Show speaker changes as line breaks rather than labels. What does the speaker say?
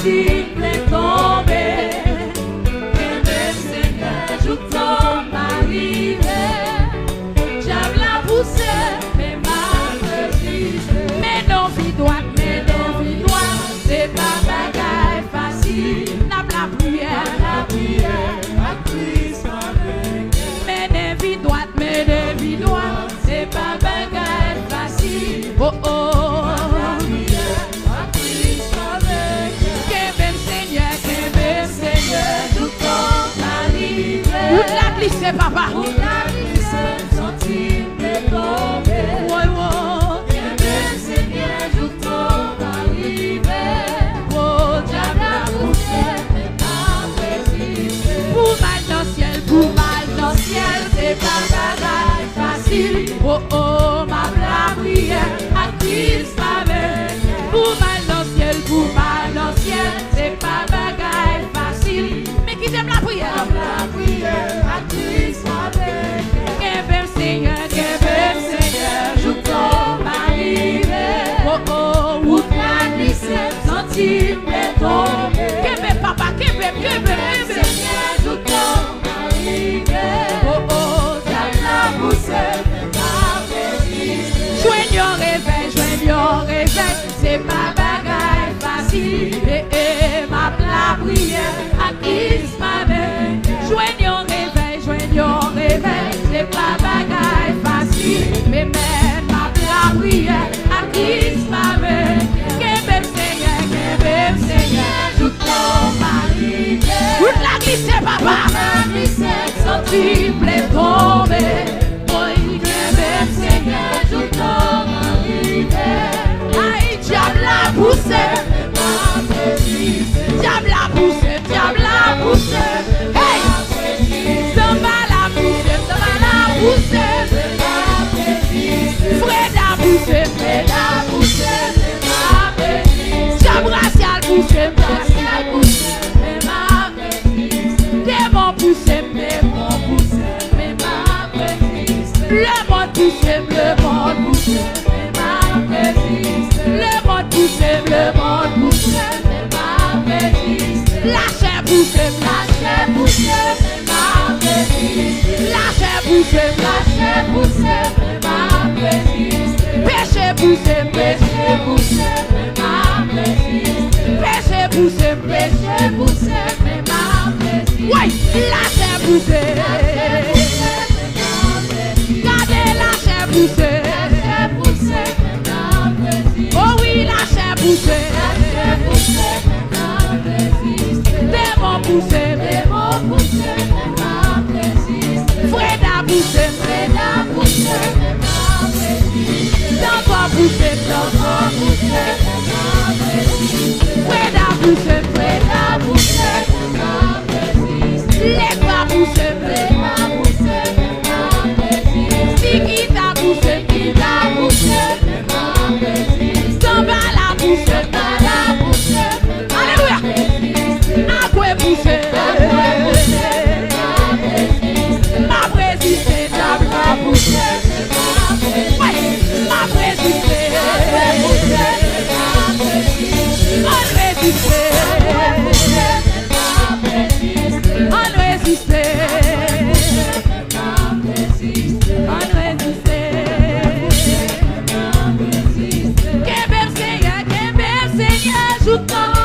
sensible tomber. Kembe Seigneur, joue ton arrivé. J'aime la poussée, mais ma résiste. Mais non, vie droite, c'est pas bagaille facile. N'a la prière, à Christ avec. Mais des vies droites, c'est pas bagaille facile. Oh oh. C'est papa. Où la glisse, sensible tomber. Oui, oui. Kembe Seigneur, joue ton arrivé. Oh, diable a poussé, mais pas résisté. Pour mal dans le ciel, c'est pas bagaille facile. Oh, oh, ma prière, à Christ avec. Pour mal dans le ciel, c'est pas bagaille facile. Mais qui t'aime la prière? Kembe Seigneur, joue ton arrivé. Oh oh, où la glisse, sensible tomber. Kembe papa, Kembe Seigneur, joue ton arrivé. Oh oh, diable la poussé, pas résisté. Joignons réveil, c'est pas bagaille facile. Ma prière, à Christ m'avait. Joignons réveil, c'est pas bagaille facile. Mais même ma prière, à Christ m'avait. Kembe Seigneur, joue ton arrivé. Toute la glisse, papa. La glisse, sensible tomber. Kembe Seigneur, joue ton arrivé. Aïe, diable la poussé. Diable la poussé. Hey! Ça va la pousser. Fred a poussé. Diable racial poussé. Démon poussé. Le monde poussé. Le monde poussé. La chair poussée, péché poussé, oui, la chair poussée, gardez la chair poussée, oh oui, la chair poussée, démon poussé, Fred a poussé, d'enfant poussé, Fred a poussé, les pas poussé, Tiki t'a poussé, Samba la poussé, alléluia, Akwe poussé, ma résisté, diable la poussé, ma résisté, Kembe Seigneur, joue ton